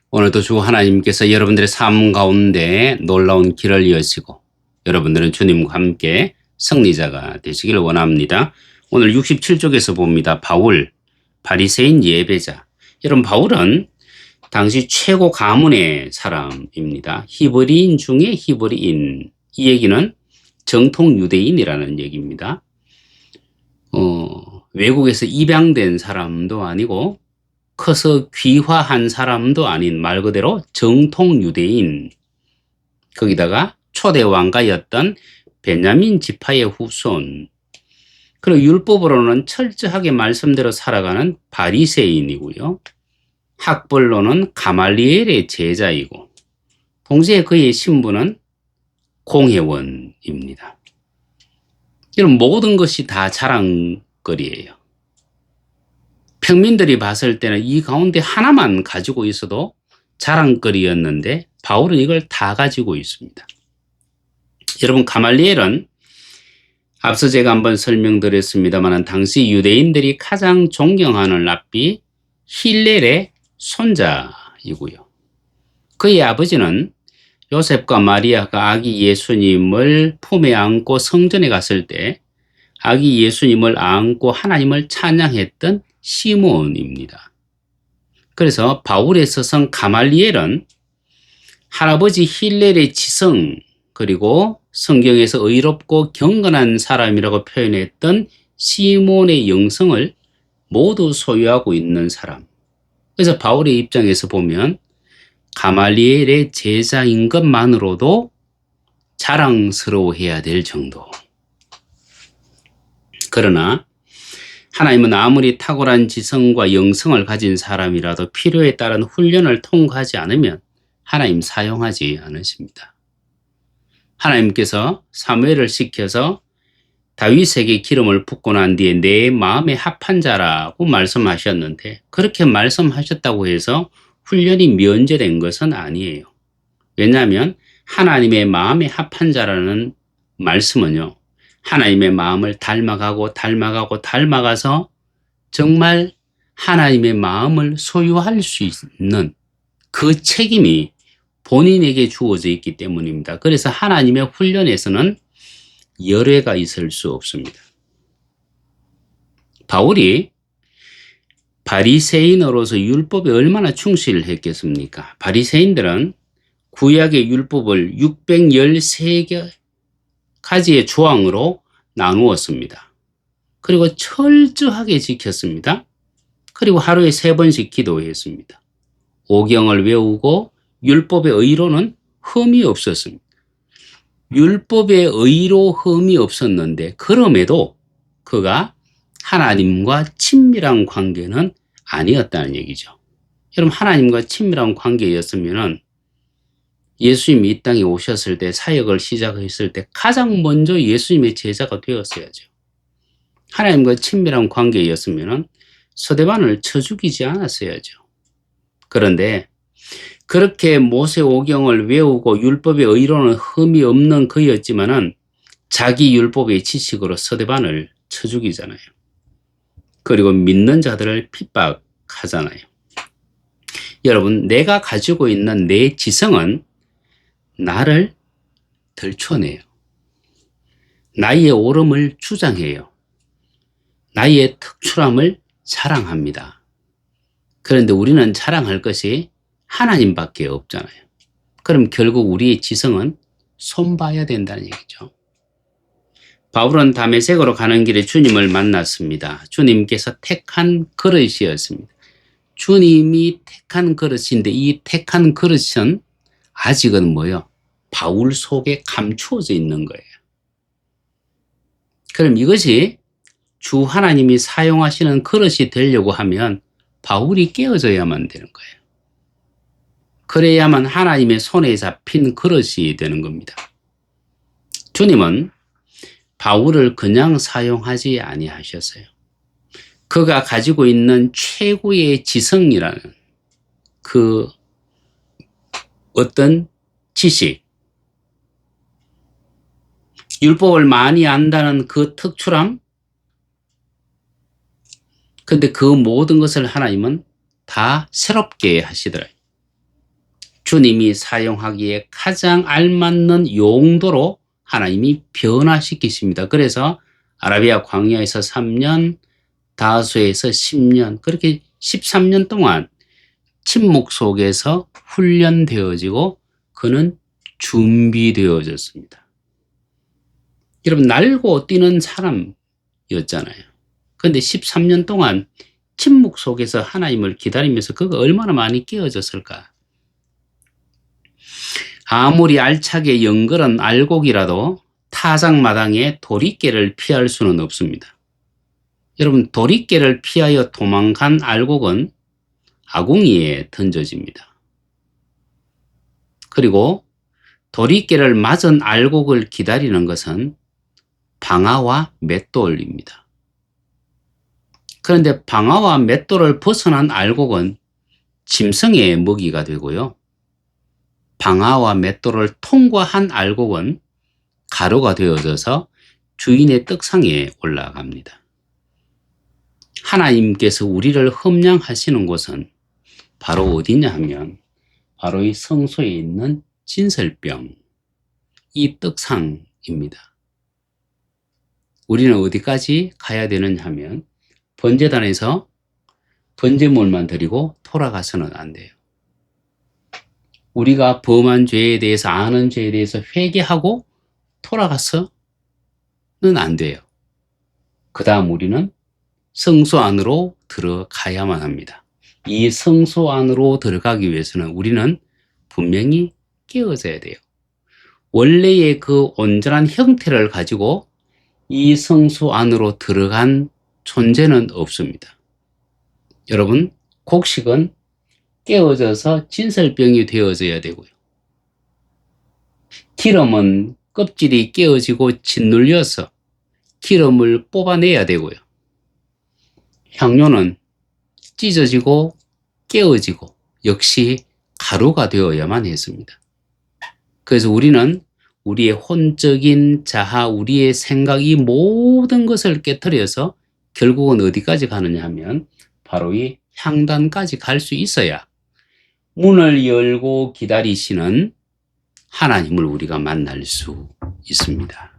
오늘도 주 하나님께서 여러분들의 삶 가운데 놀라운 길을 여시고 여러분들은 주님과 함께 승리자가 되시기를 원합니다. 오늘 67쪽에서 봅니다. 바울, 바리새인 예배자. 여러분, 바울은 당시 최고 가문의 사람입니다. 히브리인 중에 히브리인. 이 얘기는 정통 유대인이라는 얘기입니다. 외국에서 입양된 사람도 아니고 커서 귀화한 사람도 아닌 말 그대로 정통 유대인, 거기다가 초대 왕가였던 베냐민 지파의 후손, 그리고 율법으로는 철저하게 말씀대로 살아가는 바리새인이고요. 학벌로는 가말리엘의 제자이고 동시에 그의 신분은 공회원입니다. 이런 모든 것이 다 자랑거리예요. 평민들이 봤을 때는 이 가운데 하나만 가지고 있어도 자랑거리였는데 바울은 이걸 다 가지고 있습니다. 여러분, 가말리엘은 앞서 제가 한번 설명드렸습니다만 당시 유대인들이 가장 존경하는 랍비 힐렐의 손자이고요. 그의 아버지는 요셉과 마리아가 아기 예수님을 품에 안고 성전에 갔을 때 아기 예수님을 안고 하나님을 찬양했던 시몬입니다. 그래서 바울의 스승 가말리엘은 할아버지 힐렐의 지성, 그리고 성경에서 의롭고 경건한 사람이라고 표현했던 시몬의 영성을 모두 소유하고 있는 사람. 그래서 바울의 입장에서 보면 가말리엘의 제자인 것만으로도 자랑스러워해야 될 정도. 그러나 하나님은 아무리 탁월한 지성과 영성을 가진 사람이라도 필요에 따른 훈련을 통과하지 않으면 하나님 사용하지 않으십니다. 하나님께서 사무엘을 시켜서 다윗에게 기름을 붓고 난 뒤에 내 마음에 합한 자라고 말씀하셨는데 그렇게 말씀하셨다고 해서 훈련이 면제된 것은 아니에요. 왜냐하면 하나님의 마음에 합한 자라는 말씀은요, 하나님의 마음을 닮아가서 정말 하나님의 마음을 소유할 수 있는 그 책임이 본인에게 주어져 있기 때문입니다. 그래서 하나님의 훈련에서는 열애가 있을 수 없습니다. 바울이 바리새인으로서 율법에 얼마나 충실을 했겠습니까? 바리새인들은 구약의 율법을 613가지의 조항으로 나누었습니다. 그리고 철저하게 지켰습니다. 그리고 하루에 3번씩 기도했습니다. 오경을 외우고 율법의 의로는 흠이 없었습니다. 율법의 의로 흠이 없었는데 그럼에도 그가 하나님과 친밀한 관계는 아니었다는 얘기죠. 여러분, 하나님과 친밀한 관계였으면 예수님이 이 땅에 오셨을 때, 사역을 시작했을 때 가장 먼저 예수님의 제자가 되었어야죠. 하나님과 친밀한 관계였으면 서대반을 쳐 죽이지 않았어야죠. 그런데 그렇게 모세오경을 외우고 율법의 의로는 흠이 없는 그였지만은 자기 율법의 지식으로 서대반을 쳐 죽이잖아요. 그리고 믿는 자들을 핍박하잖아요. 여러분, 내가 가지고 있는 내 지성은 나를 들춰내요. 나의 옳음을 주장해요. 나의 특출함을 자랑합니다. 그런데 우리는 자랑할 것이 하나님밖에 없잖아요. 그럼 결국 우리의 지성은 손봐야 된다는 얘기죠. 바울은 다메섹으로 가는 길에 주님을 만났습니다. 주님께서 택한 그릇이었습니다. 주님이 택한 그릇인데 이 택한 그릇은 아직은 뭐요? 바울 속에 감추어져 있는 거예요. 그럼 이것이 주 하나님이 사용하시는 그릇이 되려고 하면 바울이 깨어져야만 되는 거예요. 그래야만 하나님의 손에 잡힌 그릇이 되는 겁니다. 주님은 바울을 그냥 사용하지 아니하셨어요. 그가 가지고 있는 최고의 지성이라는 그 어떤 지식, 율법을 많이 안다는 그 특출함, 근데 그 모든 것을 하나님은 다 새롭게 하시더라고요. 주님이 사용하기에 가장 알맞는 용도로 하나님이 변화시키십니다. 그래서 아라비아 광야에서 3년, 다소에서 10년, 그렇게 13년 동안 침묵 속에서 훈련되어지고 그는 준비되어졌습니다. 여러분, 날고 뛰는 사람이었잖아요. 그런데 13년 동안 침묵 속에서 하나님을 기다리면서 그가 얼마나 많이 깨어졌을까. 아무리 알차게 연결한 알곡이라도 타작마당에 도리깨를 피할 수는 없습니다. 여러분, 도리깨를 피하여 도망간 알곡은 아궁이에 던져집니다. 그리고 도리깨를 맞은 알곡을 기다리는 것은 방아와 맷돌입니다. 그런데 방아와 맷돌을 벗어난 알곡은 짐승의 먹이가 되고요. 방아와 맷돌을 통과한 알곡은 가루가 되어져서 주인의 떡상에 올라갑니다. 하나님께서 우리를 험량하시는 곳은 바로 어디냐 하면 바로 이 성소에 있는 진설병, 이 떡상입니다. 우리는 어디까지 가야 되느냐 하면 번제단에서 번제물만 드리고 돌아가서는 안 돼요. 우리가 범한 죄에 대해서, 아는 죄에 대해서 회개하고 돌아가서는 안 돼요. 그 다음 우리는 성소 안으로 들어가야만 합니다. 이 성소 안으로 들어가기 위해서는 우리는 분명히 깨어져야 돼요. 원래의 그 온전한 형태를 가지고 이 성소 안으로 들어간 존재는 없습니다. 여러분, 곡식은 깨어져서 진설병이 되어져야 되고요. 기름은 껍질이 깨어지고 짓눌려서 기름을 뽑아내야 되고요. 향료는 찢어지고 깨어지고 역시 가루가 되어야만 했습니다. 그래서 우리는 우리의 혼적인 자아, 우리의 생각, 이 모든 것을 깨트려서 결국은 어디까지 가느냐 하면 바로 이 향단까지 갈 수 있어야 문을 열고 기다리시는 하나님을 우리가 만날 수 있습니다.